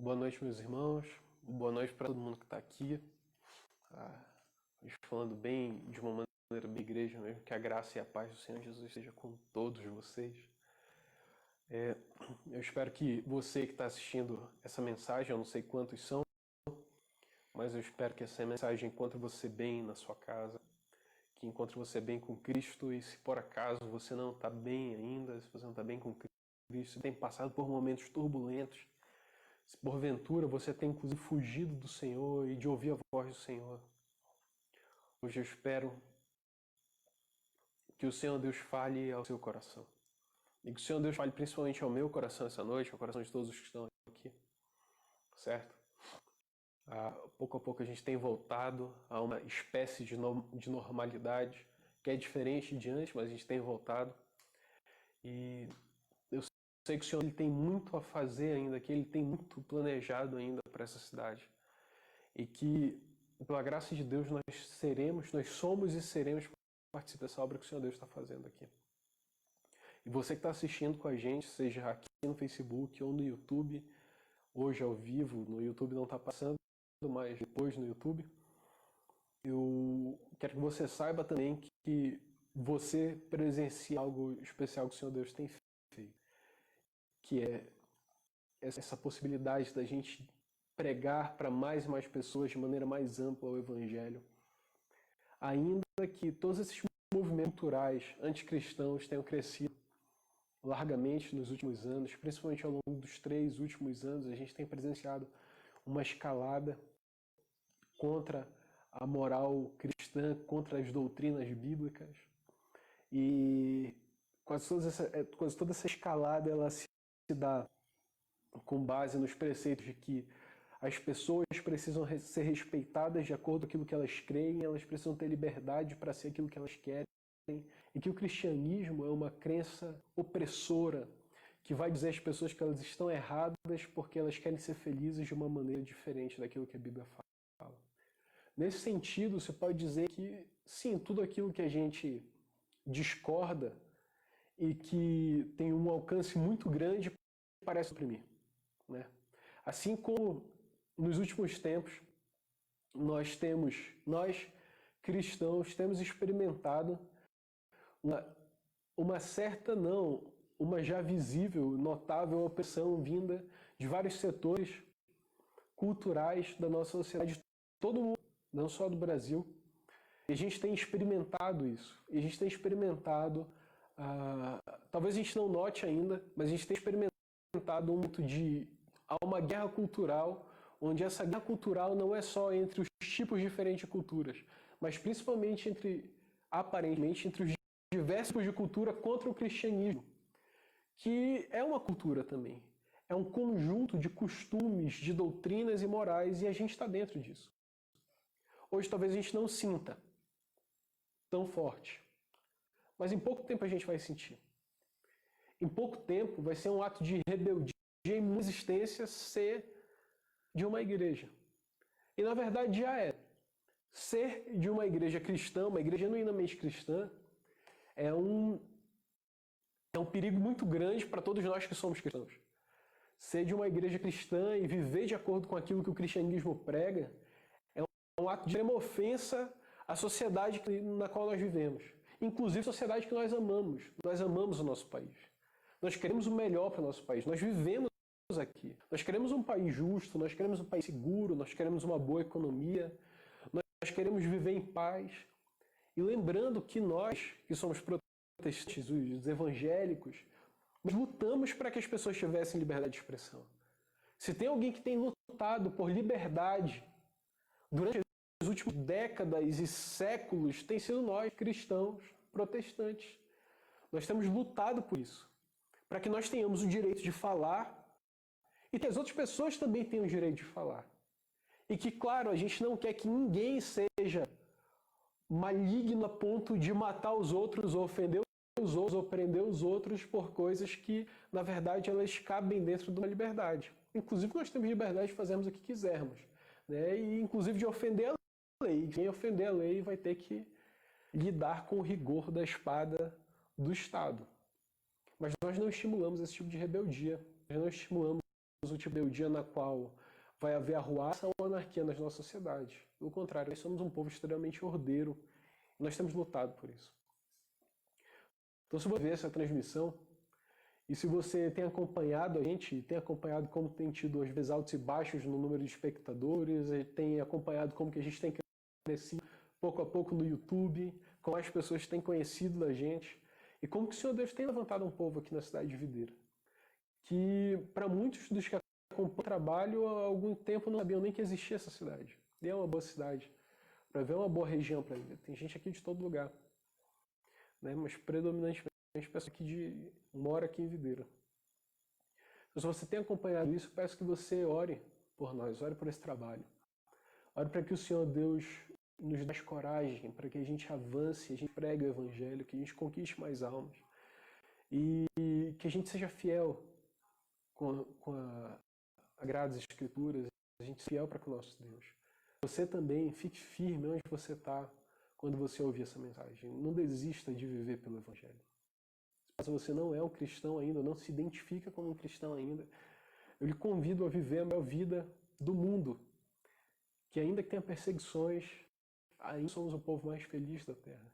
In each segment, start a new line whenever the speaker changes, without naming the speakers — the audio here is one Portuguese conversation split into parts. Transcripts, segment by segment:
Boa noite, meus irmãos. Boa noite para todo mundo que está aqui. Falando bem, de uma maneira bem igreja mesmo, que a graça e a paz do Senhor Jesus seja com todos vocês. Eu espero que você que está assistindo essa mensagem, eu não sei quantos são, mas eu espero que essa mensagem encontre você bem na sua casa, que encontre você bem com Cristo, e se por acaso você não está bem ainda, se você não está bem com Cristo, se tem passado por momentos turbulentos, se porventura você tem inclusive fugido do Senhor e de ouvir a voz do Senhor, hoje eu espero que o Senhor Deus fale ao seu coração. E que o Senhor Deus fale principalmente ao meu coração essa noite, ao coração de todos os que estão aqui. Certo? Pouco a pouco a gente tem voltado a uma espécie de normalidade, que é diferente de antes, mas a gente tem voltado. E eu sei que o Senhor ele tem muito a fazer ainda, que Ele tem muito planejado ainda para essa cidade. E que, pela graça de Deus, nós somos e seremos participar dessa obra que o Senhor Deus está fazendo aqui. E você que está assistindo com a gente, seja aqui no Facebook ou no YouTube, hoje ao vivo, no YouTube não está passando, mas depois no YouTube, eu quero que você saiba também que você presencia algo especial que o Senhor Deus tem feito, que é essa possibilidade da gente pregar para mais e mais pessoas de maneira mais ampla o Evangelho. Ainda que todos esses movimentos culturais anticristãos tenham crescido largamente nos últimos anos, principalmente ao longo dos 3 últimos anos, a gente tem presenciado uma escalada contra a moral cristã, contra as doutrinas bíblicas. E quase toda essa escalada ela se dá com base nos preceitos de que as pessoas precisam ser respeitadas de acordo com aquilo que elas creem, elas precisam ter liberdade para ser aquilo que elas querem, e que o cristianismo é uma crença opressora, que vai dizer às pessoas que elas estão erradas porque elas querem ser felizes de uma maneira diferente daquilo que a Bíblia fala. Nesse sentido, você pode dizer que, sim, tudo aquilo que a gente discorda e que tem um alcance muito grande parece oprimir, né? Assim como nos últimos tempos nós cristãos temos experimentado uma já visível, notável opressão vinda de vários setores culturais da nossa sociedade, de todo mundo, não só do Brasil. E a gente tem experimentado isso. E a gente tem experimentado, talvez a gente não note ainda, mas a gente tem experimentado uma guerra cultural, onde essa guerra cultural não é só entre os tipos diferentes de culturas, mas principalmente aparentemente, entre os diversos tipos de cultura contra o cristianismo, que é uma cultura também. É um conjunto de costumes, de doutrinas e morais, e a gente está dentro disso. Hoje talvez a gente não sinta tão forte, mas em pouco tempo a gente vai sentir. Em pouco tempo vai ser um ato de rebeldia e resistência ser de uma igreja. E na verdade já é. Ser de uma igreja cristã, uma igreja genuinamente cristã, é um perigo muito grande para todos nós que somos cristãos. Ser de uma igreja cristã e viver de acordo com aquilo que o cristianismo prega é um ato de extrema ofensa à sociedade na qual nós vivemos. Inclusive a sociedade que nós amamos. Nós amamos o nosso país. Nós queremos o melhor para o nosso país. Nós vivemos aqui. Nós queremos um país justo, nós queremos um país seguro, nós queremos uma boa economia, nós queremos viver em paz. E lembrando que nós, que somos protestantes, os evangélicos, nós lutamos para que as pessoas tivessem liberdade de expressão. Se tem alguém que tem lutado por liberdade durante as últimas décadas e séculos, tem sido nós, cristãos, protestantes. Nós temos lutado por isso, para que nós tenhamos o direito de falar e que as outras pessoas também tenham o direito de falar. E que, claro, a gente não quer que ninguém seja maligno a ponto de matar os outros, ou ofender os outros, ou prender os outros por coisas que, na verdade, elas cabem dentro de uma liberdade. Inclusive, nós temos liberdade de fazermos o que quisermos, né? E, inclusive, de ofender a lei. Quem ofender a lei vai ter que lidar com o rigor da espada do Estado. Mas nós não estimulamos esse tipo de rebeldia. Nós não estimulamos o tipo de dia na qual vai haver arruaça ou anarquia nas nossas sociedades. Pelo contrário, nós somos um povo extremamente ordeiro e nós temos lutado por isso. Então, se você ver essa transmissão, e se você tem acompanhado a gente, tem acompanhado como tem tido às vezes altos e baixos no número de espectadores, tem acompanhado como que a gente tem crescido pouco a pouco no YouTube, como as pessoas têm conhecido da gente, e como que o Senhor Deus tem levantado um povo aqui na cidade de Videira. Que para muitos dos que acompanham o trabalho, há algum tempo não sabiam nem que existia essa cidade. E é uma boa cidade, para ver uma boa região para viver. Tem gente aqui de todo lugar, né? Mas predominantemente pessoa que mora aqui em Videira. Então, se você tem acompanhado isso, peço que você ore por nós, ore por esse trabalho. Ore para que o Senhor Deus nos dê coragem, para que a gente avance, a gente pregue o Evangelho, que a gente conquiste mais almas. E que a gente seja fiel com a Sagradas Escrituras, a gente seja fiel para com o nosso Deus. Você também fique firme onde você está quando você ouvir essa mensagem. Não desista de viver pelo Evangelho. Se você não é um cristão ainda, não se identifica como um cristão ainda, eu lhe convido a viver a melhor vida do mundo. Que ainda que tenha perseguições, ainda somos o povo mais feliz da terra.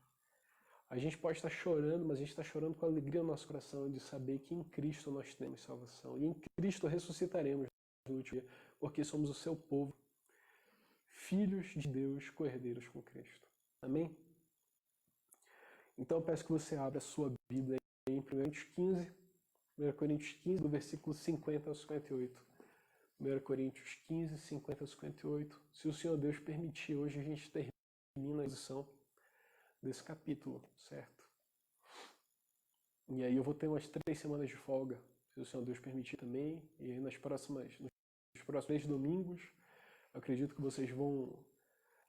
A gente pode estar chorando, mas a gente está chorando com alegria no nosso coração de saber que em Cristo nós temos salvação. E em Cristo ressuscitaremos no último dia, porque somos o seu povo, filhos de Deus, co-herdeiros com Cristo. Amém? Então eu peço que você abra a sua Bíblia em 1 Coríntios 15, do versículo 50 ao 58. 1 Coríntios 15, 50 ao 58. Se o Senhor Deus permitir, hoje a gente termina a lição desse capítulo, certo? E aí eu vou ter umas 3 semanas de folga, se o Senhor Deus permitir também. E aí nos próximos 3 domingos, eu acredito que vocês vão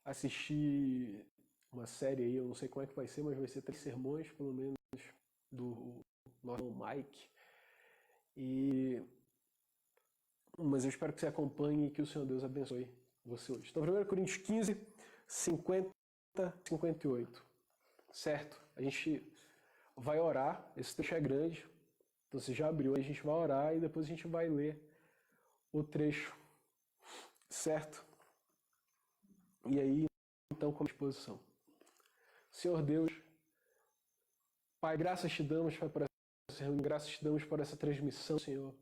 assistir uma série aí, eu não sei como é que vai ser, mas vai ser 3 sermões, pelo menos, do nosso Mike. Mas eu espero que você acompanhe e que o Senhor Deus abençoe você hoje. Então, 1 Coríntios 15, 50, 58. Certo? A gente vai orar, esse trecho é grande, então você já abriu, a gente vai orar e depois a gente vai ler o trecho. Certo? E aí, então, com a disposição. Senhor Deus, Pai, graças te damos, Pai, por essa reunião, graças te damos por essa transmissão, Senhor.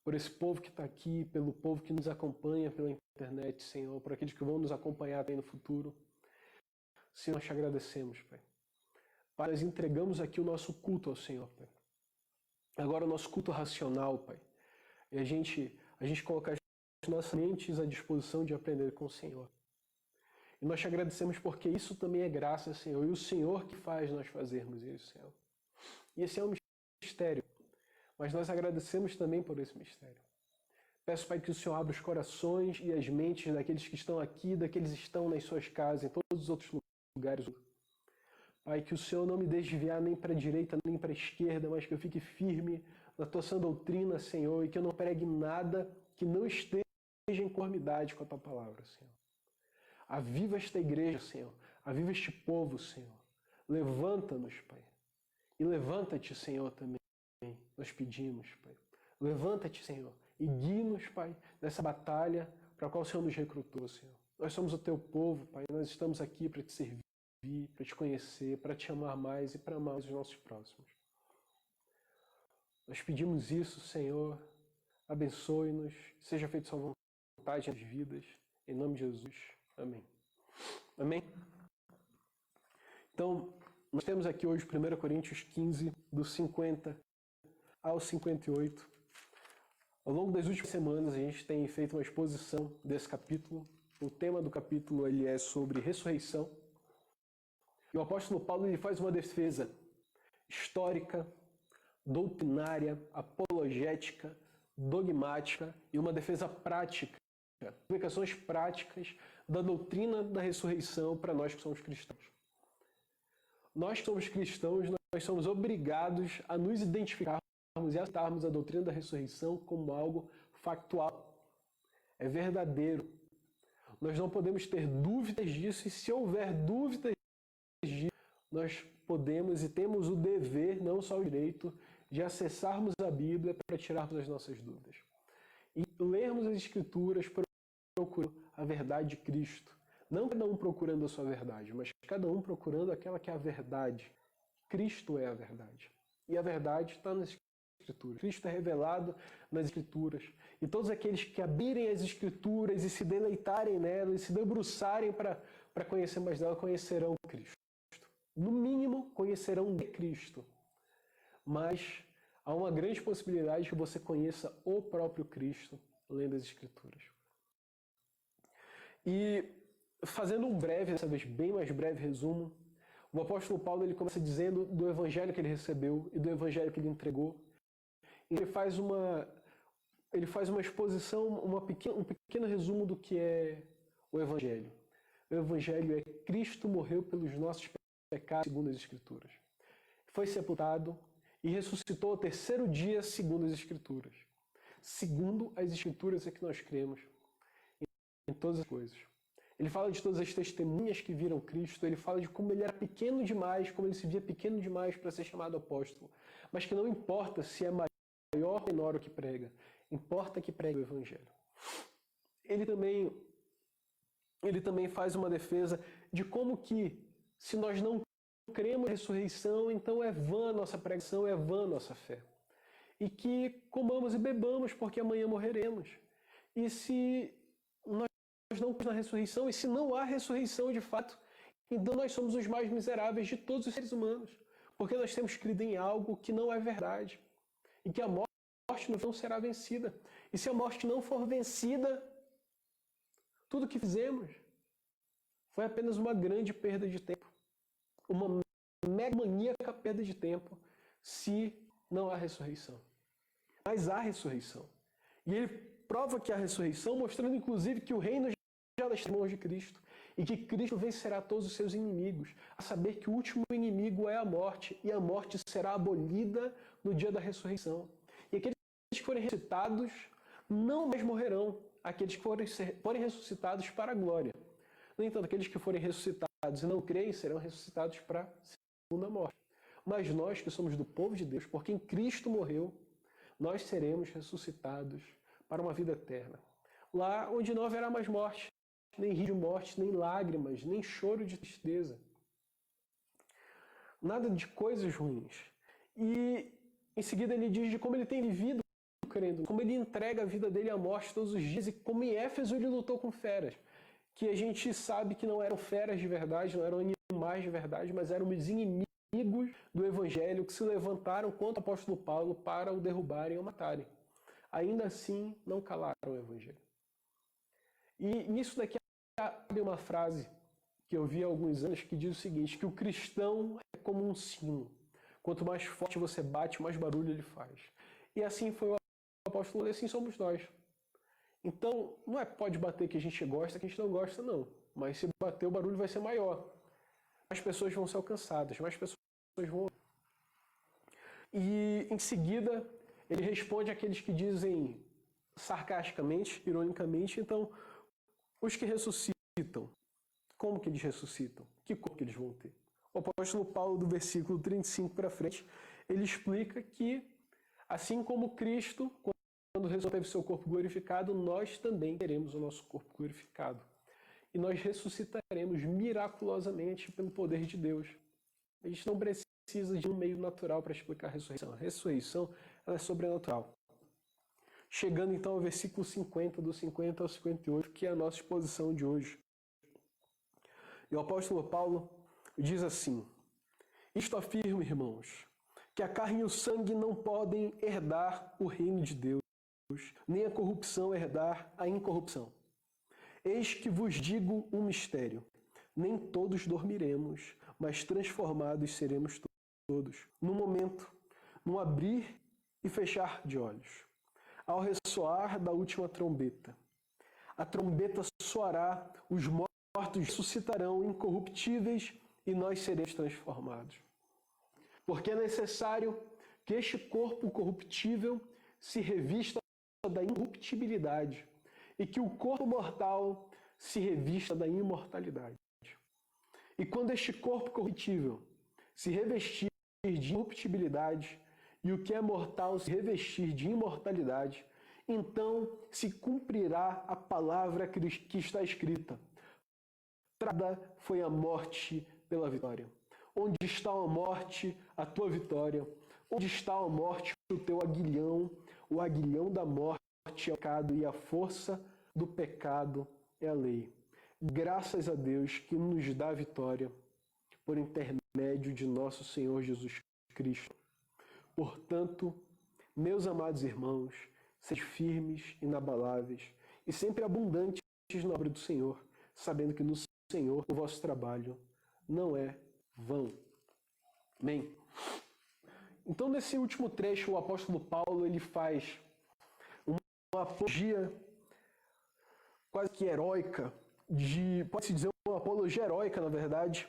Por esse povo que está aqui, pelo povo que nos acompanha pela internet, Senhor, por aqueles que vão nos acompanhar até no futuro. Senhor, nós te agradecemos, Pai. Pai, nós entregamos aqui o nosso culto ao Senhor, Pai. Agora o nosso culto racional, Pai. E a gente colocar as nossas mentes à disposição de aprender com o Senhor. E nós te agradecemos porque isso também é graça, Senhor. E o Senhor que faz nós fazermos isso, Senhor. E esse é um mistério. Mas nós agradecemos também por esse mistério. Peço, Pai, que o Senhor abra os corações e as mentes daqueles que estão aqui, daqueles que estão nas suas casas, em todos os outros lugares. Pai, que o Senhor não me deixe desviar nem para a direita, nem para a esquerda, mas que eu fique firme na tua sã doutrina, Senhor, e que eu não pregue nada que não esteja em conformidade com a tua palavra, Senhor. Aviva esta igreja, Senhor. Aviva este povo, Senhor. Levanta-nos, Pai. E levanta-te, Senhor, também. Nós pedimos, Pai. Levanta-te, Senhor. E guie-nos, Pai, nessa batalha para a qual o Senhor nos recrutou, Senhor. Nós somos o teu povo, Pai. Nós estamos aqui para te servir, para te conhecer, para te amar mais e para amar os nossos próximos. Nós pedimos isso, Senhor. Abençoe-nos. Seja feita sua vontade nas vidas. Em nome de Jesus. Amém. Amém? Então, nós temos aqui hoje 1 Coríntios 15, do 50 ao 58. Ao longo das últimas semanas, a gente tem feito uma exposição desse capítulo. O tema do capítulo ele é sobre ressurreição. E o apóstolo Paulo ele faz uma defesa histórica, doutrinária, apologética, dogmática e uma defesa prática, aplicações práticas da doutrina da ressurreição para nós que somos cristãos. Nós que somos cristãos, nós somos obrigados a nos identificarmos e aceitarmos a doutrina da ressurreição como algo factual. É verdadeiro. Nós não podemos ter dúvidas disso, e se houver dúvidas disso, nós podemos e temos o dever, não só o direito, de acessarmos a Bíblia para tirarmos as nossas dúvidas. e lermos as Escrituras procurando a verdade de Cristo. Não cada um procurando a sua verdade, mas cada um procurando aquela que é a verdade. Cristo é a verdade. E a verdade está nas Escrituras. Cristo é revelado nas Escrituras. E todos aqueles que abrirem as Escrituras e se deleitarem nelas, e se debruçarem para conhecer mais dela, conhecerão Cristo. No mínimo, conhecerão de Cristo. Mas há uma grande possibilidade que você conheça o próprio Cristo lendo as Escrituras. E fazendo um breve, dessa vez bem mais breve resumo, o apóstolo Paulo ele começa dizendo do evangelho que ele recebeu e do evangelho que ele entregou. Ele faz uma exposição, um pequeno resumo do que é o evangelho. O evangelho é Cristo morreu pelos nossos pecados, segundo as Escrituras. Foi sepultado e ressuscitou ao terceiro dia, segundo as Escrituras. Segundo as Escrituras é que nós cremos em todas as coisas. Ele fala de todas as testemunhas que viram Cristo, ele fala de como ele era pequeno demais, como ele se via pequeno demais para ser chamado apóstolo, mas que não importa se é maior ou menor o que prega, importa que pregue o Evangelho. Ele também faz uma defesa de como que, se nós não cremos na ressurreição, então é vã a nossa pregação, é vã a nossa fé. E que comamos e bebamos, porque amanhã morreremos. E se nós não cremos na ressurreição, e se não há ressurreição de fato, então nós somos os mais miseráveis de todos os seres humanos, porque nós temos crido em algo que não é verdade, e que a morte não será vencida. E se a morte não for vencida, tudo que fizemos foi apenas uma grande perda de tempo, uma mega maníaca perda de tempo, se não há ressurreição. Mas há ressurreição. E ele prova que há ressurreição, mostrando inclusive que o reino já está nas mãos de Cristo e que Cristo vencerá todos os seus inimigos, a saber que o último inimigo é a morte, e a morte será abolida no dia da ressurreição. E aqueles que forem ressuscitados não mais morrerão, aqueles que forem ressuscitados para a glória. No entanto, aqueles que forem ressuscitados e não creem serão ressuscitados para a segunda morte. Mas nós que somos do povo de Deus, por quem Cristo morreu, nós seremos ressuscitados para uma vida eterna. Lá onde não haverá mais morte, nem rio de morte, nem lágrimas, nem choro de tristeza. Nada de coisas ruins. E em seguida ele diz de como ele tem vivido crendo, como ele entrega a vida dele à morte todos os dias e como em Éfeso ele lutou com feras. Que a gente sabe que não eram feras de verdade, não eram animais de verdade, mas eram os inimigos do Evangelho que se levantaram contra o apóstolo Paulo para o derrubarem e o matarem. Ainda assim, não calaram o Evangelho. E nisso daqui cabe uma frase que eu vi há alguns anos que diz o seguinte, que o cristão é como um sino. Quanto mais forte você bate, mais barulho ele faz. E assim foi o apóstolo, e assim somos nós. Então, não é pode bater que a gente gosta, que a gente não gosta, não. Mas se bater, o barulho vai ser maior. Mais pessoas vão ser alcançadas, mais pessoas vão... E, em seguida, ele responde àqueles que dizem sarcasticamente, ironicamente, então, os que ressuscitam, como que eles ressuscitam? Que corpo que eles vão ter? O apóstolo Paulo, do versículo 35 para frente, ele explica que, assim como Cristo, quando teve seu corpo glorificado, nós também teremos o nosso corpo glorificado. E nós ressuscitaremos miraculosamente pelo poder de Deus. A gente não precisa de um meio natural para explicar a ressurreição. A ressurreição ela é sobrenatural. Chegando então ao versículo 50, do 50 ao 58, que é a nossa exposição de hoje. E o apóstolo Paulo diz assim, isto afirmo, irmãos, que a carne e o sangue não podem herdar o reino de Deus, nem a corrupção herdar a incorrupção. Eis que vos digo um mistério. Nem todos dormiremos, mas transformados seremos todos, num momento, num abrir e fechar de olhos, ao ressoar da última trombeta. A trombeta soará, os mortos ressuscitarão incorruptíveis e nós seremos transformados. Porque é necessário que este corpo corruptível se revista da incorruptibilidade e que o corpo mortal se revista da imortalidade. E quando este corpo corruptível se revestir de incorruptibilidade e o que é mortal se revestir de imortalidade, então se cumprirá a palavra que está escrita. Trada foi a morte pela vitória. Onde está a morte, a tua vitória? Onde está a morte, o teu aguilhão? O aguilhão da morte é o pecado e a força do pecado é a lei. Graças a Deus que nos dá a vitória por intermédio de nosso Senhor Jesus Cristo. Portanto, meus amados irmãos, sejam firmes, inabaláveis e sempre abundantes na obra do Senhor, sabendo que no Senhor o vosso trabalho não é vão. Amém? Então, nesse último trecho, o apóstolo Paulo ele faz uma apologia quase que heróica, pode-se dizer uma apologia heróica, na verdade,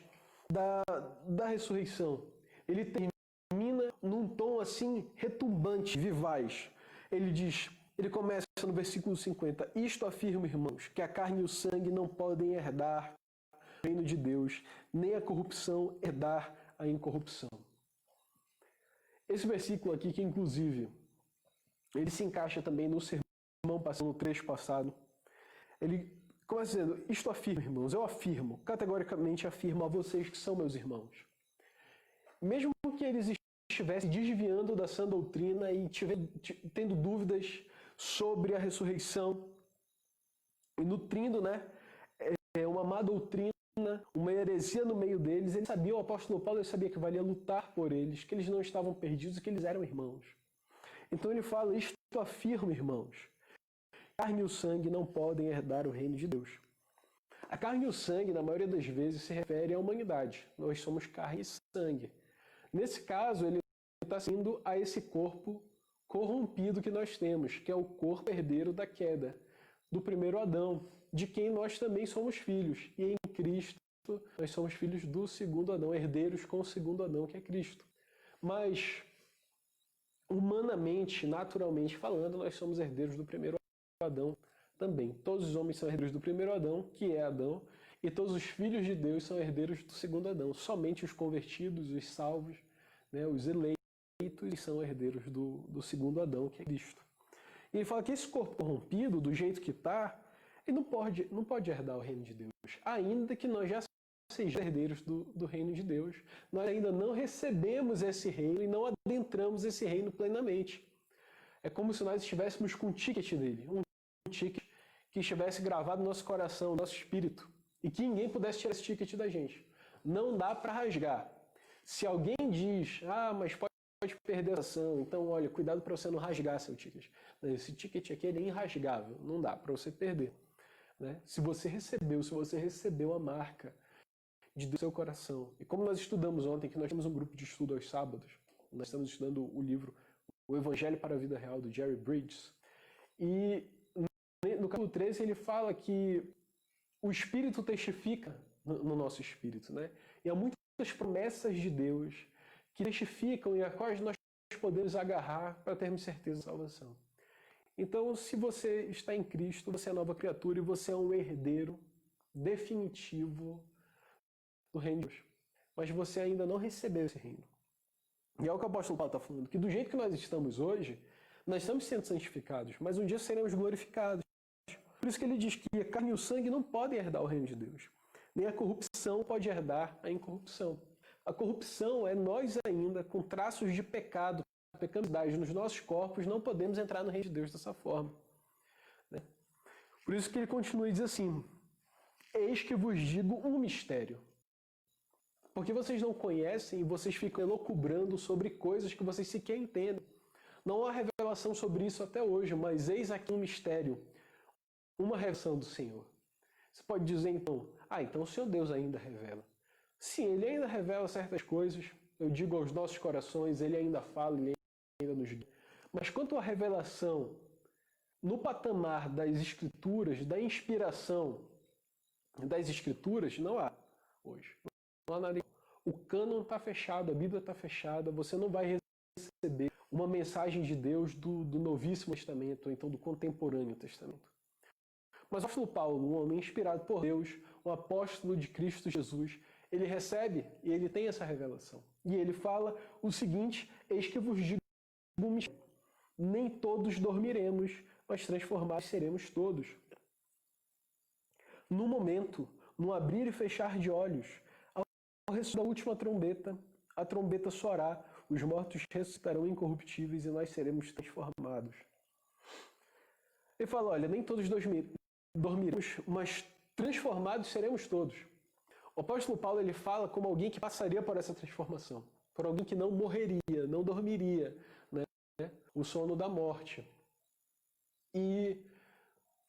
da ressurreição. Ele termina num tom assim retumbante, vivaz. Ele começa no versículo 50. Isto afirma, irmãos, que a carne e o sangue não podem herdar o reino de Deus, nem a corrupção herdar a incorrupção. Esse versículo aqui, que inclusive, ele se encaixa também no sermão passado, no trecho passado. Ele começa dizendo, isto afirma, irmãos, eu afirmo, categoricamente afirmo a vocês que são meus irmãos. Mesmo que eles estivessem desviando da sã doutrina e tendo dúvidas sobre a ressurreição, e nutrindo, uma má doutrina, uma heresia no meio deles, o apóstolo Paulo sabia que valia lutar por eles, que eles não estavam perdidos e que eles eram irmãos. Então ele fala, isto afirma, irmãos, a carne e o sangue não podem herdar o reino de Deus. A carne e o sangue, na maioria das vezes, se refere à humanidade. Nós somos carne e sangue. Nesse caso, ele está indo a esse corpo corrompido que nós temos, que é o corpo herdeiro da queda, do primeiro Adão, de quem nós também somos filhos. E em Cristo, nós somos filhos do segundo Adão, herdeiros com o segundo Adão, que é Cristo. Mas, humanamente, naturalmente falando, nós somos herdeiros do primeiro Adão também. Todos os homens são herdeiros do primeiro Adão, que é Adão, e todos os filhos de Deus são herdeiros do segundo Adão. Somente os convertidos, os salvos, os eleitos, são herdeiros do segundo Adão, que é Cristo. E ele fala que esse corpo corrompido, do jeito que está, ele não pode herdar o reino de Deus. Ainda que nós já sejamos herdeiros do reino de Deus, nós ainda não recebemos esse reino e não adentramos esse reino plenamente. É como se nós estivéssemos com um ticket dele, um ticket que estivesse gravado no nosso coração, no nosso espírito, e que ninguém pudesse tirar esse ticket da gente. Não dá para rasgar. Se alguém diz, mas pode perder a ação, então olha, cuidado para você não rasgar seu ticket. Esse ticket aqui ele é irrasgável, não dá para você perder. Se você recebeu a marca de Deus no seu coração. E como nós estudamos ontem, que nós temos um grupo de estudo aos sábados, nós estamos estudando o livro O Evangelho para a Vida Real, do Jerry Bridges. E no capítulo 13 ele fala que o Espírito testifica no nosso espírito. E há muitas promessas de Deus que testificam e a quais nós podemos agarrar para termos certeza de salvação. Então, se você está em Cristo, você é nova criatura e você é um herdeiro definitivo do reino de Deus. Mas você ainda não recebeu esse reino. E é o que o apóstolo Paulo está falando, que do jeito que nós estamos hoje, nós estamos sendo santificados, mas um dia seremos glorificados. Por isso que ele diz que a carne e o sangue não podem herdar o reino de Deus. Nem a corrupção pode herdar a incorrupção. A corrupção é nós ainda, com traços de pecado, pecaminosidade nos nossos corpos, não podemos entrar no reino de Deus dessa forma. Por isso que ele continua e diz assim, eis que vos digo um mistério. Porque vocês não conhecem e vocês ficam elucubrando sobre coisas que vocês sequer entendem. Não há revelação sobre isso até hoje, mas eis aqui um mistério, uma revelação do Senhor. Você pode dizer então, então o Senhor Deus ainda revela. Sim, Ele ainda revela certas coisas, eu digo aos nossos corações, Ele ainda fala, Ele ainda nos guia. Mas quanto à revelação, no patamar das Escrituras, da inspiração das Escrituras, não há hoje. Não há nada. O cânon está fechado, a Bíblia está fechada, você não vai receber uma mensagem de Deus do Novíssimo Testamento, ou então do Contemporâneo Testamento. Mas o apóstolo Paulo, um homem inspirado por Deus, um apóstolo de Cristo Jesus, ele recebe e ele tem essa revelação. E ele fala o seguinte, eis que vos digo um mistério. Nem todos dormiremos, mas transformados seremos todos. No momento, no abrir e fechar de olhos, ao ressoar da última trombeta, a trombeta soará, os mortos ressuscitarão incorruptíveis e nós seremos transformados. Ele fala, olha, nem todos dormiremos, mas transformados seremos todos. O apóstolo Paulo ele fala como alguém que passaria por essa transformação, por alguém que não morreria, não dormiria, né? O sono da morte. E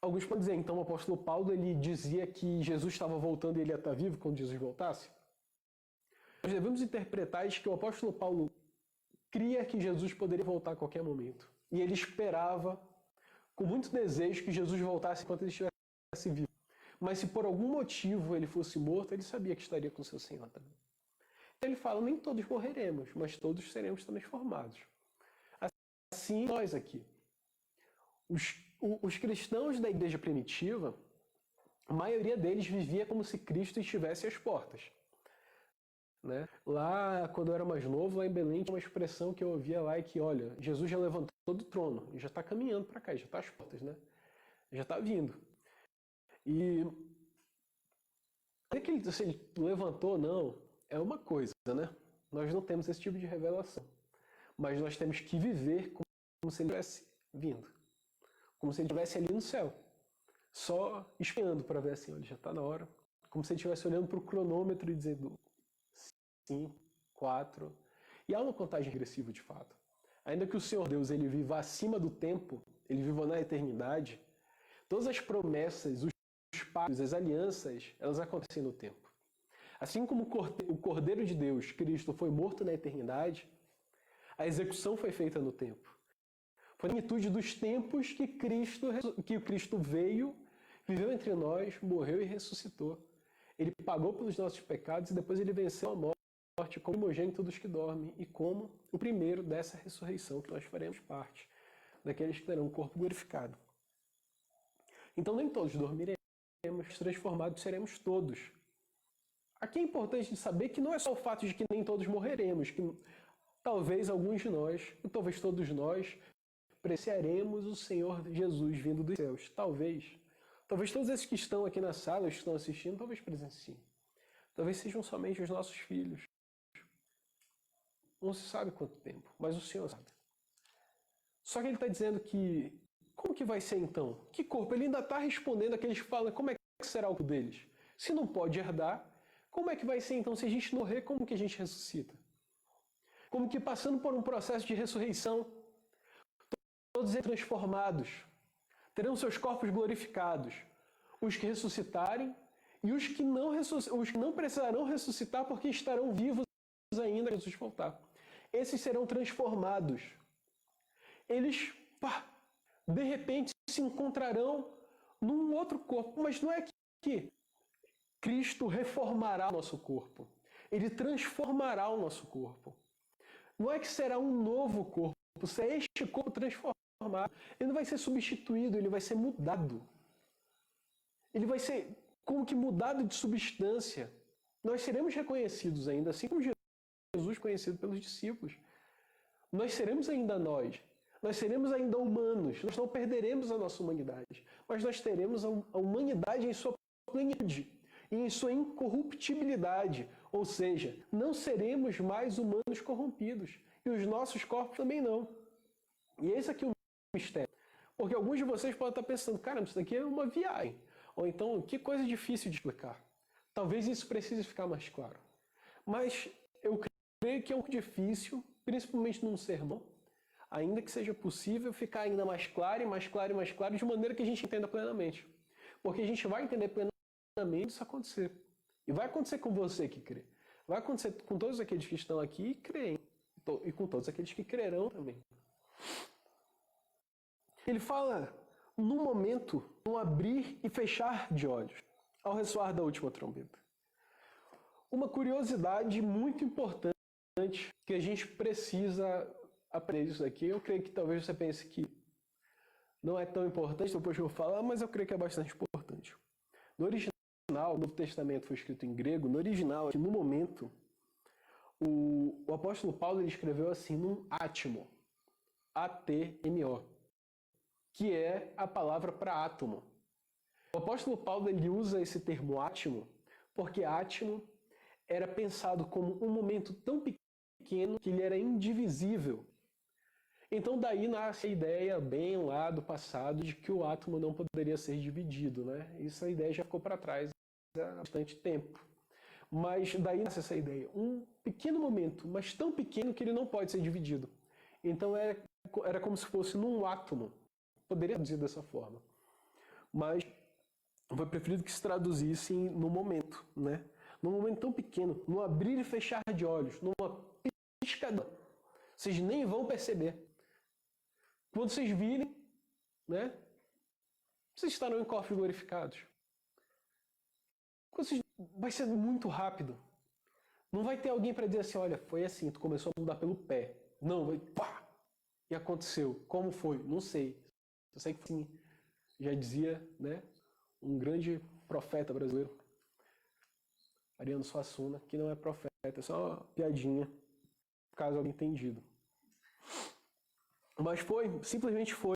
alguns podem dizer, então o apóstolo Paulo ele dizia que Jesus estava voltando e ele ia estar vivo quando Jesus voltasse? Nós devemos interpretar isso que o apóstolo Paulo cria que Jesus poderia voltar a qualquer momento. E ele esperava, com muito desejo, que Jesus voltasse enquanto ele estivesse vivo. Mas se por algum motivo ele fosse morto, ele sabia que estaria com seu Senhor também. Então ele fala, nem todos morreremos, mas todos seremos transformados. Assim, nós aqui. Os cristãos da igreja primitiva, a maioria deles vivia como se Cristo estivesse às portas. Né? Lá, quando eu era mais novo, lá em Belém, tinha uma expressão que eu ouvia lá, que, olha, Jesus já levantou do trono, e já está caminhando para cá, já está às portas, né? Já está vindo. E se ele levantou ou não, é uma coisa, né? Nós não temos esse tipo de revelação. Mas nós temos que viver como se ele estivesse vindo. Como se ele estivesse ali no céu. Só esperando para ver assim, olha, já está na hora. Como se ele estivesse olhando para o cronômetro e dizendo 5, 4. E há uma contagem regressiva de fato. Ainda que o Senhor Deus ele viva acima do tempo, ele viva na eternidade, todas as promessas, os pactos, as alianças, elas acontecem no tempo. Assim como o Cordeiro de Deus, Cristo, foi morto na eternidade, a execução foi feita no tempo. Foi na magnitude dos tempos que o Cristo veio, viveu entre nós, morreu e ressuscitou. Ele pagou pelos nossos pecados e depois ele venceu a morte como primogênito dos que dormem e como o primeiro dessa ressurreição que nós faremos parte, daqueles que terão o corpo glorificado. Então nem todos dormiremos, transformados seremos todos. Aqui é importante saber que não é só o fato de que nem todos morreremos, que talvez alguns de nós, e talvez todos nós, presenciaremos o Senhor Jesus vindo dos céus. Talvez todos esses que estão aqui na sala, que estão assistindo, talvez presenciem. Talvez sejam somente os nossos filhos. Não se sabe quanto tempo, mas o Senhor sabe. Só que ele está dizendo que, como que vai ser então? Que corpo? Ele ainda está respondendo àqueles que falam, como é que será o corpo deles? Se não pode herdar, como é que vai ser então? Se a gente morrer, como que a gente ressuscita? Como que passando por um processo de ressurreição, todos eles transformados, terão seus corpos glorificados. Os que ressuscitarem e os que não precisarão ressuscitar porque estarão vivos ainda quando Jesus voltar. Esses serão transformados. Eles, de repente, se encontrarão num outro corpo. Mas não é que Cristo reformará o nosso corpo. Ele transformará o nosso corpo. Não é que será um novo corpo. Se é este corpo transformado, ele não vai ser substituído, ele vai ser mudado. Ele vai ser como que mudado de substância. Nós seremos reconhecidos ainda, assim como Jesus conhecido pelos discípulos. Nós seremos ainda nós. Nós seremos ainda humanos. Nós não perderemos a nossa humanidade. Mas nós teremos a humanidade em sua plenitude e em sua incorruptibilidade. Ou seja, não seremos mais humanos corrompidos. E os nossos corpos também não. E esse aqui é o mistério. Porque alguns de vocês podem estar pensando, caramba, isso daqui é uma viagem. Ou então, que coisa difícil de explicar. Talvez isso precise ficar mais claro. Mas eu creio que é um pouco difícil, principalmente num sermão, ainda que seja possível ficar ainda mais claro, e mais claro, e mais claro, de maneira que a gente entenda plenamente. Porque a gente vai entender plenamente isso acontecer. E vai acontecer com você que crê. Vai acontecer com todos aqueles que estão aqui e creem. E com todos aqueles que crerão também. Ele fala, no momento, no abrir e fechar de olhos, ao ressoar da última trombeta. Uma curiosidade muito importante que a gente precisa aprender isso aqui. Eu creio que talvez você pense que não é tão importante, depois eu vou falar, mas eu creio que é bastante importante. No original, o Novo Testamento foi escrito em grego, no original, no momento, o apóstolo Paulo ele escreveu assim, num átimo, A-T-M-O. que é a palavra para átomo. O apóstolo Paulo ele usa esse termo átimo porque átimo era pensado como um momento tão pequeno que ele era indivisível. Então daí nasce a ideia bem lá do passado de que o átomo não poderia ser dividido, né? Essa ideia já ficou para trás há bastante tempo. Mas daí nasce essa ideia. Um pequeno momento, mas tão pequeno que ele não pode ser dividido. Então era como se fosse num átomo. Poderia traduzir dessa forma. Mas foi preferido que se traduzisse no momento, né? Num momento tão pequeno, num abrir e fechar de olhos, numa piscadura. Vocês nem vão perceber. Quando vocês virem, né? Vocês estarão em corpos glorificados. Vai ser muito rápido. Não vai ter alguém para dizer assim, olha, foi assim, tu começou a mudar pelo pé. Não, vai pá! E aconteceu. Como foi? Não sei. Eu sei que foi assim. Já dizia, né? Um grande profeta brasileiro, Ariano Suassuna, que não é profeta, é só uma piadinha, caso alguém tenha entendido. Mas simplesmente foi,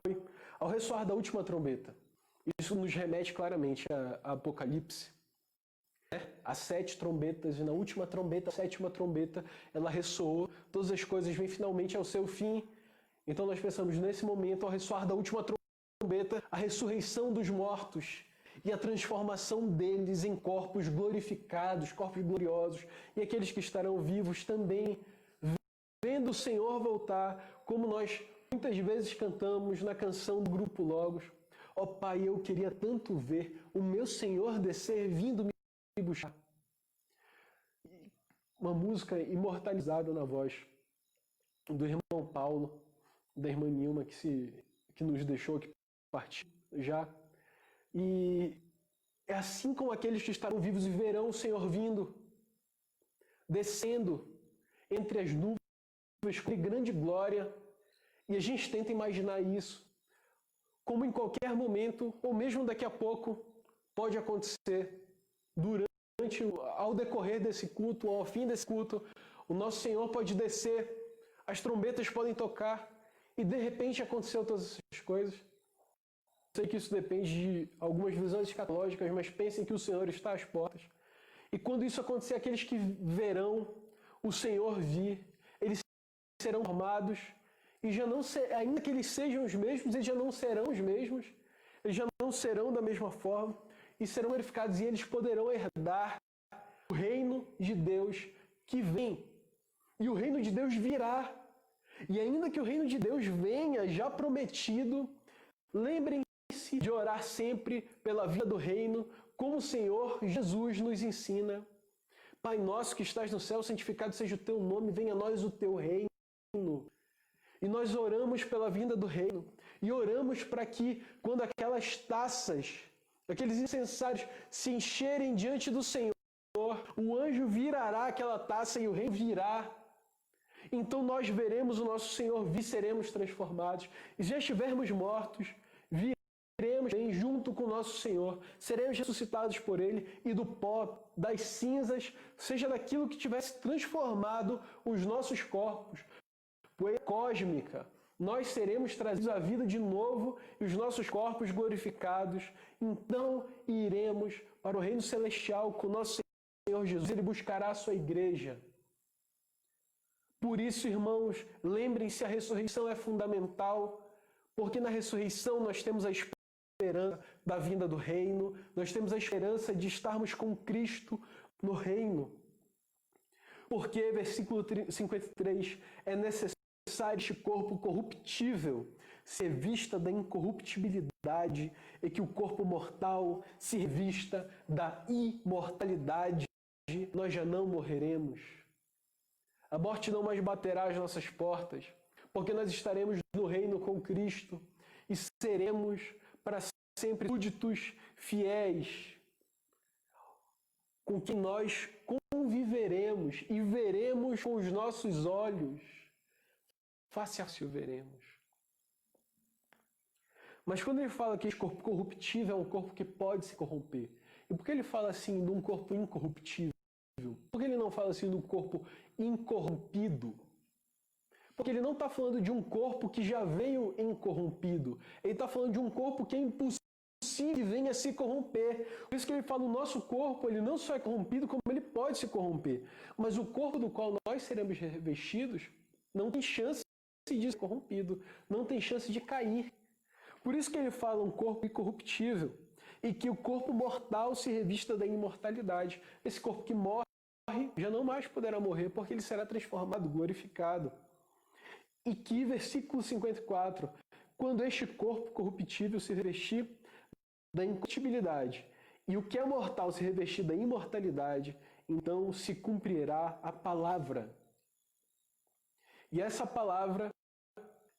ao ressoar da última trombeta. Isso nos remete claramente a Apocalipse. As 7 trombetas, e na última trombeta, a 7ª trombeta, ela ressoou, todas as coisas vêm finalmente ao seu fim. Então nós pensamos, nesse momento, ao ressoar da última trombeta, a ressurreição dos mortos e a transformação deles em corpos glorificados, corpos gloriosos, e aqueles que estarão vivos também, vendo o Senhor voltar, como nós muitas vezes cantamos na canção do Grupo Logos. Ó Pai, eu queria tanto ver o meu Senhor descer, vindo me buscar. Uma música imortalizada na voz do irmão Paulo, da irmã Nilma, que nos deixou, que partiu já. E é assim como aqueles que estarão vivos e verão o Senhor vindo, descendo entre as nuvens com grande glória. E a gente tenta imaginar isso, como em qualquer momento, ou mesmo daqui a pouco, pode acontecer ao decorrer desse culto, ao fim desse culto, o nosso Senhor pode descer, as trombetas podem tocar, e de repente aconteceu todas essas coisas. Sei que isso depende de algumas visões escatológicas, mas pensem que o Senhor está às portas. E quando isso acontecer, aqueles que verão o Senhor vir, eles serão formados, e já não ainda que eles sejam os mesmos, eles já não serão os mesmos, eles já não serão da mesma forma, e serão verificados, e eles poderão herdar o reino de Deus que vem. E o reino de Deus virá. E ainda que o reino de Deus venha, já prometido, lembrem-se de orar sempre pela vida do reino, como o Senhor Jesus nos ensina. Pai nosso que estás no céu, santificado seja o teu nome, venha a nós o teu reino. E nós oramos pela vinda do reino. E oramos para que, quando aquelas taças, aqueles incensários se encherem diante do Senhor, o anjo virará aquela taça e o reino virá. Então nós veremos o nosso Senhor vir, seremos transformados. E se já estivermos mortos, viremos bem junto com o nosso Senhor. Seremos ressuscitados por Ele e do pó, das cinzas, seja daquilo que tivesse transformado os nossos corpos, poeira cósmica, nós seremos trazidos à vida de novo e os nossos corpos glorificados. Então iremos para o reino celestial com o nosso Senhor Jesus. Ele buscará a sua igreja. Por isso, irmãos, lembrem-se, a ressurreição é fundamental, porque na ressurreição nós temos a esperança da vinda do reino, nós temos a esperança de estarmos com Cristo no reino. Porque, versículo 53, é necessário este corpo corruptível se revista da incorruptibilidade e que o corpo mortal se revista da imortalidade. Nós já não morreremos. A morte não mais baterá às nossas portas, porque nós estaremos no reino com Cristo e seremos para sempre súditos fiéis, com quem nós conviveremos e veremos com os nossos olhos. Face a face o veremos. Mas quando ele fala que esse corpo corruptível é um corpo que pode se corromper, e por que ele fala assim de um corpo incorruptível? Por que ele não fala assim de um corpo incorrompido? Porque ele não está falando de um corpo que já veio incorrompido. Ele está falando de um corpo que é impossível que venha a se corromper. Por isso que ele fala, o nosso corpo, ele não só é corrompido, como ele pode se corromper. Mas o corpo do qual nós seremos revestidos não tem chance de ser corrompido, não tem chance de cair. Por isso que ele fala um corpo incorruptível e que o corpo mortal se revista da imortalidade. Esse corpo que morre já não mais poderá morrer, porque ele será transformado, glorificado. E que, versículo 54, quando este corpo corruptível se revestir da incorruptibilidade e o que é mortal se revestir da imortalidade, então se cumprirá a palavra. E essa palavra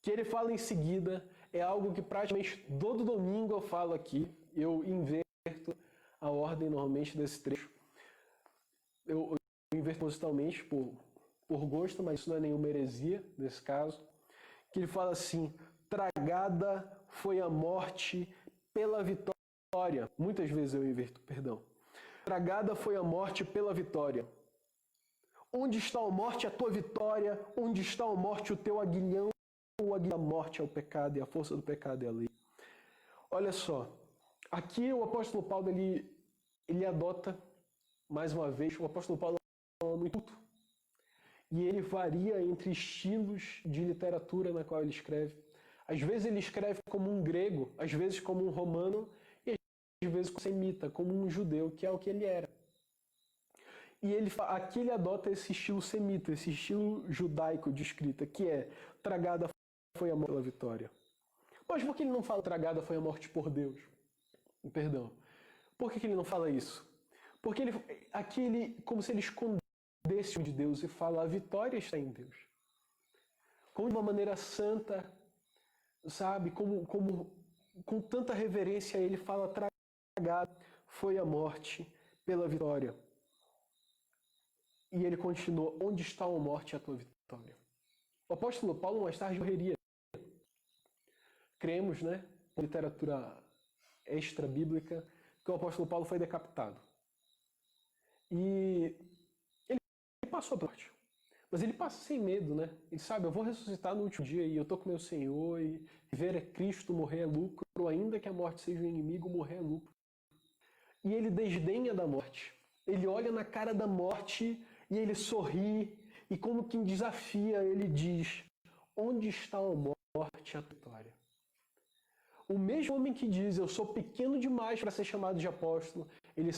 que ele fala em seguida é algo que praticamente todo domingo eu falo aqui. Eu inverto a ordem normalmente desse trecho. Eu inverto propositalmente por gosto, mas isso não é nenhuma heresia nesse caso. Que ele fala assim, tragada foi a morte pela vitória. Muitas vezes eu inverto, perdão. Tragada foi a morte pela vitória. Onde está a morte, a tua vitória? Onde está a morte, o teu aguilhão? O aguilhão da morte é o pecado e a força do pecado é a lei. Olha só, aqui o apóstolo Paulo, ele adota, mais uma vez, o apóstolo Paulo é muito culto. E ele varia entre estilos de literatura na qual ele escreve. Às vezes ele escreve como um grego, às vezes como um romano, e às vezes como um semita, como um judeu, que é o que ele era. E aqui ele adota esse estilo semita, esse estilo judaico de escrita, que é tragada foi a morte pela vitória. Mas por que ele não fala tragada foi a morte por Deus? Perdão. Por que ele não fala isso? Porque aqui ele, como se ele escondesse de Deus e fala a vitória está em Deus. Como de uma maneira santa, sabe? Com tanta reverência ele fala tragada foi a morte pela vitória. E ele continua, onde está a morte e a tua vitória? O apóstolo Paulo mais tarde morreria. Cremos, né, com literatura extra-bíblica, que o apóstolo Paulo foi decapitado. E ele passou a morte. Mas ele passa sem medo, né? Ele sabe, eu vou ressuscitar no último dia e eu estou com meu Senhor e viver é Cristo, morrer é lucro, ainda que a morte seja o inimigo, morrer é lucro. E ele desdenha da morte. Ele olha na cara da morte e ele sorri e como quem desafia, ele diz, onde está a morte e a vitória? O mesmo homem que diz, eu sou pequeno demais para ser chamado de apóstolo, ele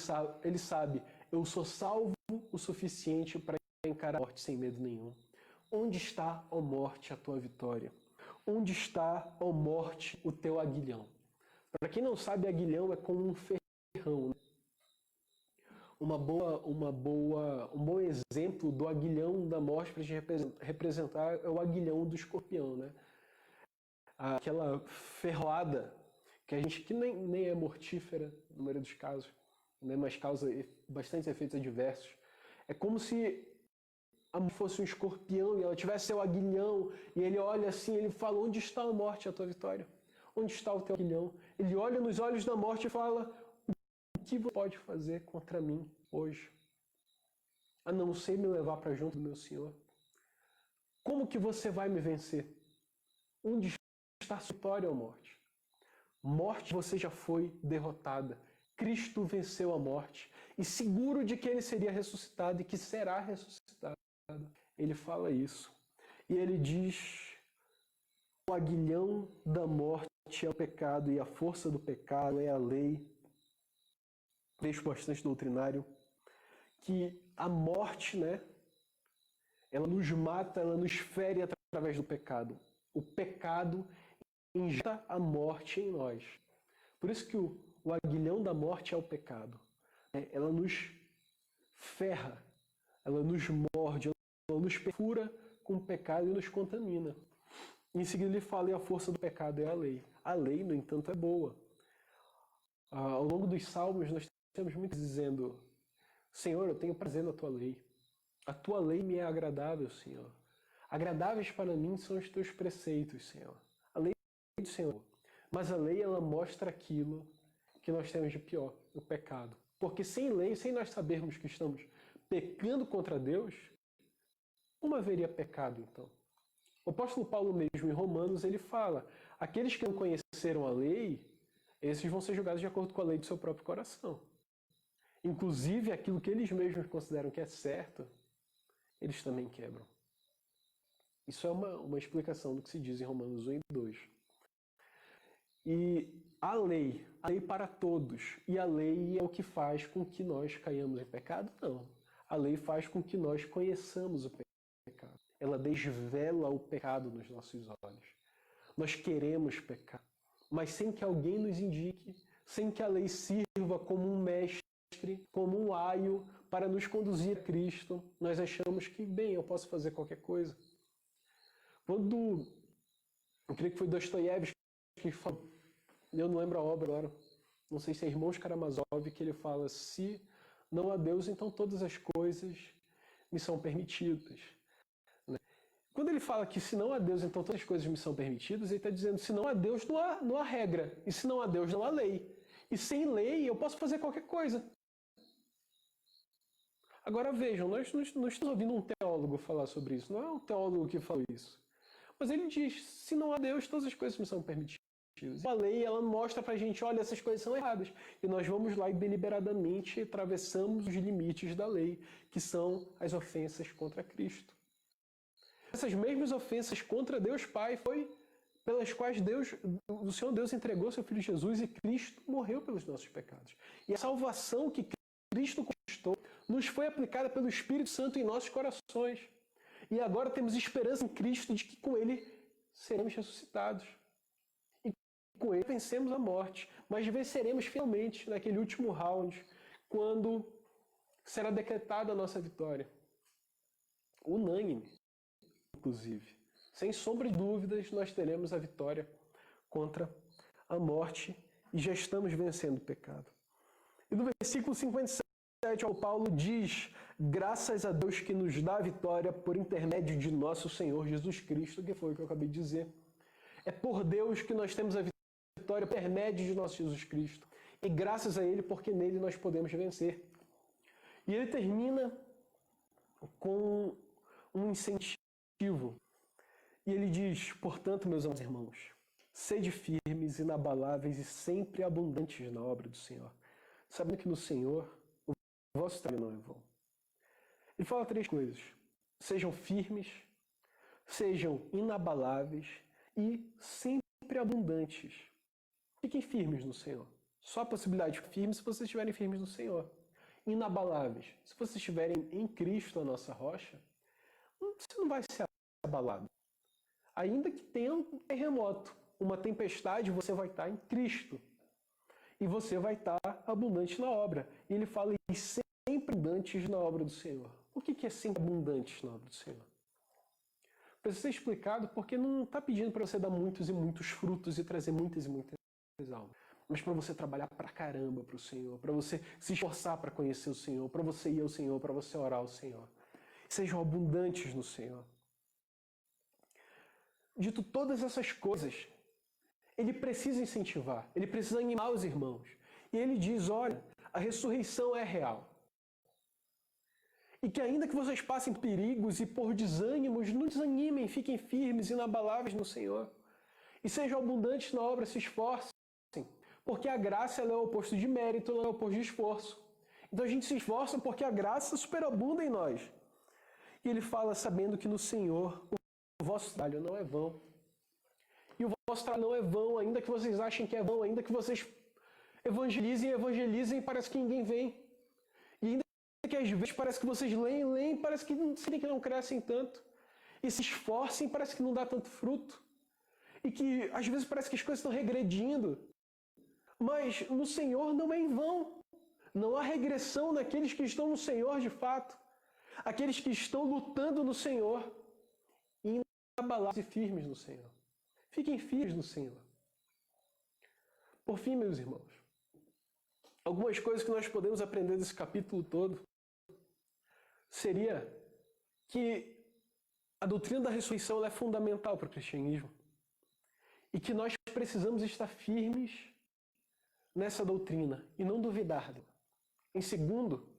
sabe, eu sou salvo o suficiente para encarar a morte sem medo nenhum. Onde está, ó morte, a tua vitória? Onde está, ó morte, o teu aguilhão? Para quem não sabe, aguilhão é como um ferrão. Né? Um bom exemplo do aguilhão da morte para a gente representar é o aguilhão do escorpião, né? Aquela ferroada que nem é mortífera, no maioria dos casos, né, mas causa bastante efeitos adversos. É como se fosse um escorpião e ela tivesse seu aguilhão, e ele olha assim, ele fala, onde está a morte, a tua vitória? Onde está o teu aguilhão? Ele olha nos olhos da morte e fala, o que você pode fazer contra mim hoje? A não ser me levar para junto do meu Senhor. Como que você vai me vencer? Onde está a sua vitória, ó morte? Morte, você já foi derrotada. Cristo venceu a morte. E seguro de que ele seria ressuscitado e que será ressuscitado. Ele fala isso. E ele diz, o aguilhão da morte é o pecado e a força do pecado é a lei. Trecho bastante doutrinário. Que a morte, né? Ela nos mata, ela nos fere através do pecado. O pecado injeta a morte em nós. Por isso que o aguilhão da morte é o pecado. Ela nos ferra, ela nos morde, ela nos perfura com o pecado e nos contamina. Em seguida ele fala, e a força do pecado é a lei. A lei, no entanto, é boa. Ao longo dos salmos nós temos muito dizendo, Senhor, eu tenho prazer na tua lei. A tua lei me é agradável, Senhor. Agradáveis para mim são os teus preceitos, Senhor. A lei do Senhor. Mas a lei, ela mostra aquilo que nós temos de pior, o pecado. Porque sem lei, sem nós sabermos que estamos pecando contra Deus, como haveria pecado, então? O apóstolo Paulo mesmo, em Romanos, ele fala, aqueles que não conheceram a lei, esses vão ser julgados de acordo com a lei do seu próprio coração. Inclusive, aquilo que eles mesmos consideram que é certo, eles também quebram. Isso é uma explicação do que se diz em Romanos 1 e 2. E a lei para todos, e a lei é o que faz com que nós caiamos em pecado? Não. A lei faz com que nós conheçamos o pecado. Ela desvela o pecado nos nossos olhos. Nós queremos pecar, mas sem que alguém nos indique, sem que a lei sirva como um mestre, como um aio para nos conduzir a Cristo, nós achamos que, bem, eu posso fazer qualquer coisa. Quando, eu creio que foi Dostoiévski que falou, eu não lembro a obra agora, não sei se é Irmãos Karamazov, que ele fala, se não há Deus, então todas as coisas me são permitidas. Quando ele fala que se não há Deus, então todas as coisas me são permitidas, ele está dizendo, se não há Deus, não há regra. E se não há Deus, não há lei. E sem lei, eu posso fazer qualquer coisa. Agora vejam, nós não estamos ouvindo um teólogo falar sobre isso. Não é um teólogo que fala isso. Mas ele diz, se não há Deus, todas as coisas me são permitidas. A lei, ela mostra pra gente, olha, essas coisas são erradas. E nós vamos lá e deliberadamente atravessamos os limites da lei, que são as ofensas contra Cristo. Essas mesmas ofensas contra Deus Pai foi pelas quais o Senhor Deus entregou seu Filho Jesus e Cristo morreu pelos nossos pecados. E a salvação que Cristo conquistou nos foi aplicada pelo Espírito Santo em nossos corações. E agora temos esperança em Cristo de que com Ele seremos ressuscitados. E com Ele vencemos a morte, mas venceremos finalmente naquele último round, quando será decretada a nossa vitória. Unânime, inclusive. Sem sombra de dúvidas, nós teremos a vitória contra a morte e já estamos vencendo o pecado. E no versículo 57, o Paulo diz, graças a Deus que nos dá a vitória por intermédio de nosso Senhor Jesus Cristo, que foi o que eu acabei de dizer. É por Deus que nós temos a vitória por intermédio de nosso Jesus Cristo. E graças a Ele, porque nele nós podemos vencer. E ele termina com um incentivo. E ele diz, portanto, meus amados irmãos, sede firmes, inabaláveis e sempre abundantes na obra do Senhor, sabendo que no Senhor o vosso trabalho não é vão. Ele fala três coisas. Sejam firmes, sejam inabaláveis e sempre abundantes. Fiquem firmes no Senhor. Só a possibilidade de ficar firmes se vocês estiverem firmes no Senhor. Inabaláveis. Se vocês estiverem em Cristo, a nossa rocha, você não vai ser abalado. Ainda que tenha um terremoto, uma tempestade, você vai estar em Cristo. E você vai estar abundante na obra. E ele fala, e sempre abundantes na obra do Senhor. O que é sempre abundantes na obra do Senhor? Precisa ser explicado porque não está pedindo para você dar muitos e muitos frutos e trazer muitas e muitas almas. Mas para você trabalhar pra caramba para o Senhor, para você se esforçar para conhecer o Senhor, para você ir ao Senhor, para você orar ao Senhor. Sejam abundantes no Senhor. Dito todas essas coisas, ele precisa incentivar, ele precisa animar os irmãos. E ele diz, olha, a ressurreição é real. E que ainda que vocês passem perigos e por desânimos, não desanimem, fiquem firmes e inabaláveis no Senhor. E sejam abundantes na obra, se esforcem. Porque a graça ela é o oposto de mérito, ela é o oposto de esforço. Então a gente se esforça porque a graça superabunda em nós. E ele fala sabendo que no Senhor o vosso trabalho não é vão. E o vosso trabalho não é vão, ainda que vocês achem que é vão, ainda que vocês evangelizem, parece que ninguém vem. E ainda que às vezes parece que vocês leem, parece que não crescem tanto. E se esforcem, parece que não dá tanto fruto. E que às vezes parece que as coisas estão regredindo. Mas no Senhor não é em vão. Não há regressão naqueles que estão no Senhor de fato. Aqueles que estão lutando no Senhor. E inabaláveis e firmes no Senhor. Fiquem firmes no Senhor. Por fim, meus irmãos, algumas coisas que nós podemos aprender desse capítulo todo seria que a doutrina da ressurreição ela é fundamental para o cristianismo e que nós precisamos estar firmes nessa doutrina e não duvidar dela. Em segundo,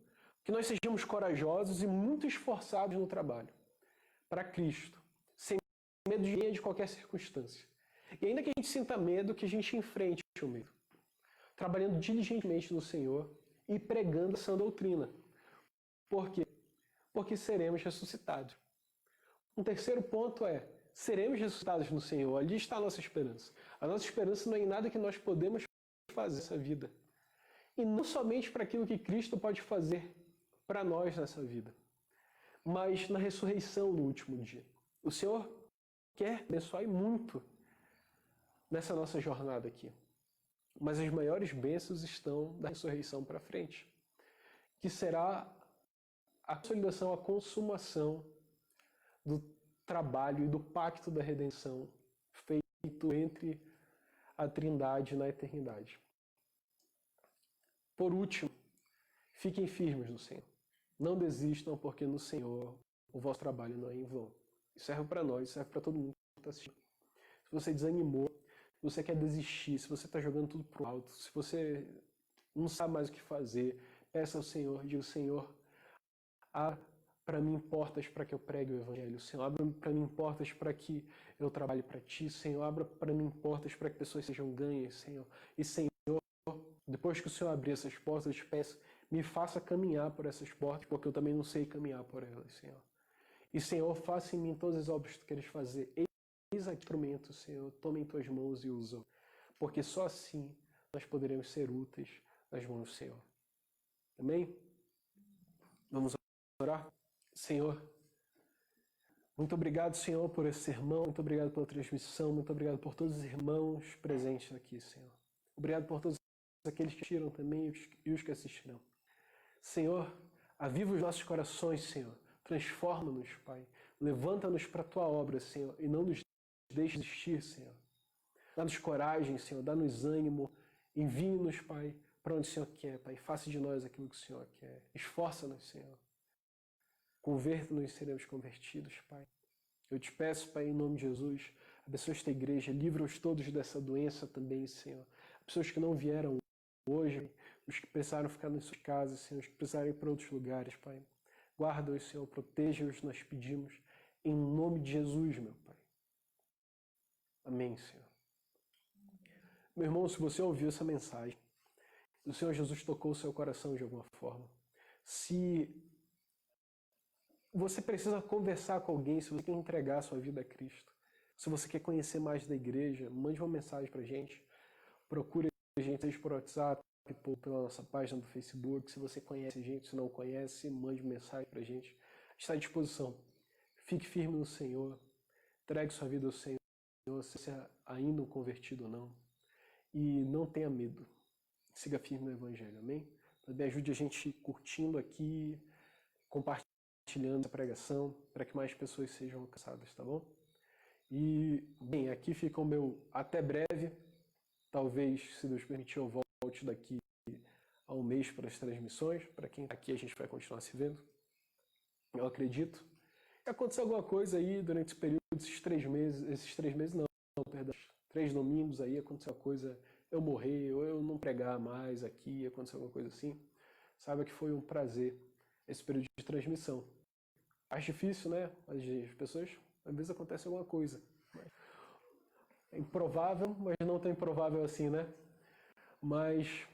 que nós sejamos corajosos e muito esforçados no trabalho para Cristo, sem medo de qualquer circunstância. E ainda que a gente sinta medo, que a gente enfrente o medo, trabalhando diligentemente no Senhor e pregando essa doutrina. Por quê? Porque seremos ressuscitados. Um terceiro ponto é, seremos ressuscitados no Senhor. Ali está a nossa esperança. A nossa esperança não é em nada que nós podemos fazer nessa vida. E não somente para aquilo que Cristo pode fazer para nós nessa vida, mas na ressurreição no último dia. O Senhor quer abençoar muito nessa nossa jornada aqui. Mas as maiores bênçãos estão da ressurreição para frente, que será a consolidação, a consumação do trabalho e do pacto da redenção feito entre a Trindade na eternidade. Por último, fiquem firmes no Senhor. Não desistam, porque no Senhor o vosso trabalho não é em vão. Isso serve para nós, serve para todo mundo que está assistindo. Se você desanimou, se você quer desistir, se você está jogando tudo pro alto, se você não sabe mais o que fazer, peça ao Senhor, diga: Senhor, para mim portas para que eu pregue o Evangelho. Senhor, abra para mim portas para que eu trabalhe para Ti. Senhor, abra para mim portas para que pessoas sejam ganhas, Senhor. E, Senhor, depois que o Senhor abrir essas portas, eu te peço, me faça caminhar por essas portas, porque eu também não sei caminhar por elas, Senhor. E, Senhor, faça em mim todas as obras que Tu queres fazer. Eis a instrumento, Senhor. Toma em Tuas mãos e usa. Porque só assim nós poderemos ser úteis nas mãos do Senhor. Amém? Vamos orar? Senhor, muito obrigado, Senhor, por esse sermão, muito obrigado pela transmissão, muito obrigado por todos os irmãos presentes aqui, Senhor. Obrigado por todos aqueles que assistiram também e os que assistirão. Senhor, aviva os nossos corações, Senhor. Transforma-nos, Pai. Levanta-nos para a Tua obra, Senhor, e não nos deixe desistir, Senhor. Dá-nos coragem, Senhor, dá-nos ânimo. Envie-nos, Pai, para onde o Senhor quer, Pai. Faça de nós aquilo que o Senhor quer. Esforça-nos, Senhor. Converta-nos e seremos convertidos, Pai. Eu te peço, Pai, em nome de Jesus, abençoa esta igreja, livra-os todos dessa doença também, Senhor. Pessoas que não vieram hoje, os que precisaram ficar nas suas casas, Senhor, os que precisaram ir para outros lugares, Pai. Guarda-os, Senhor, proteja-os, nós pedimos, em nome de Jesus, meu Pai. Amém, Senhor. Meu irmão, se você ouviu essa mensagem, o Senhor Jesus tocou o seu coração de alguma forma, se você precisa conversar com alguém, se você quer entregar a sua vida a Cristo, se você quer conhecer mais da igreja, mande uma mensagem para a gente, procure a gente, seja por WhatsApp, pela nossa página do Facebook. Se você conhece a gente, se não conhece, mande mensagem para a gente. Está à disposição. Fique firme no Senhor, entregue sua vida ao Senhor, se você é ainda um convertido ou não, e não tenha medo. Siga firme no Evangelho, amém? Também ajude a gente curtindo aqui, compartilhando a pregação, para que mais pessoas sejam alcançadas, tá bom? E, bem, aqui fica o meu até breve. Talvez, se Deus permitir, eu volte daqui a um mês para as transmissões. Para quem está aqui, a gente vai continuar se vendo. Eu acredito. Se acontecer alguma coisa aí durante esse período, esses 3 meses não, perdão, 3 domingos aí, aconteceu alguma coisa, eu morrer, ou eu não pregar mais aqui, aconteceu alguma coisa assim, saiba que foi um prazer esse período de transmissão. Acho difícil, né? As pessoas, às vezes acontece alguma coisa. É improvável, mas não tão improvável assim, né? Mas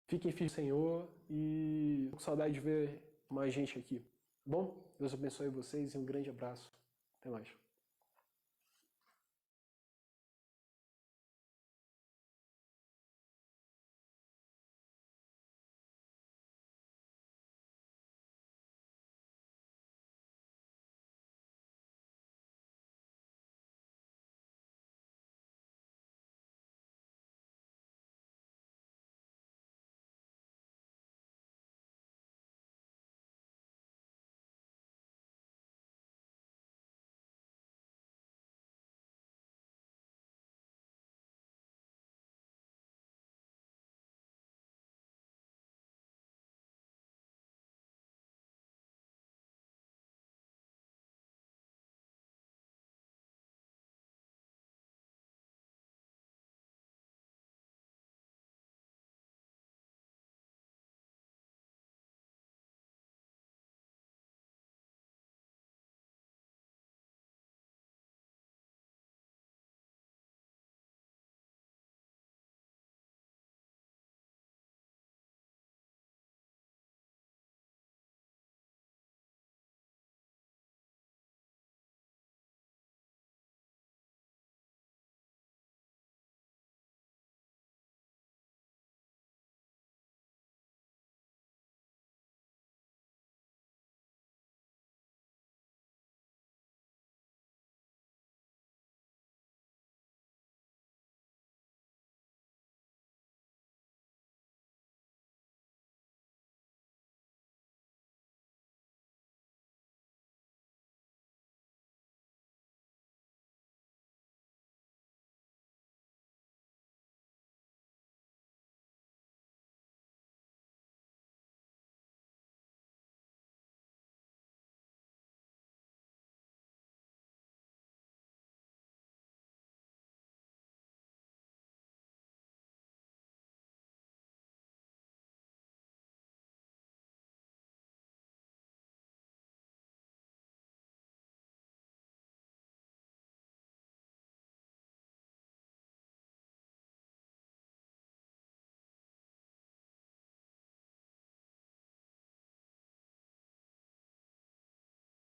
fiquem firmes, Senhor, e com saudade de ver mais gente aqui. Bom? Deus abençoe vocês e um grande abraço. Até mais.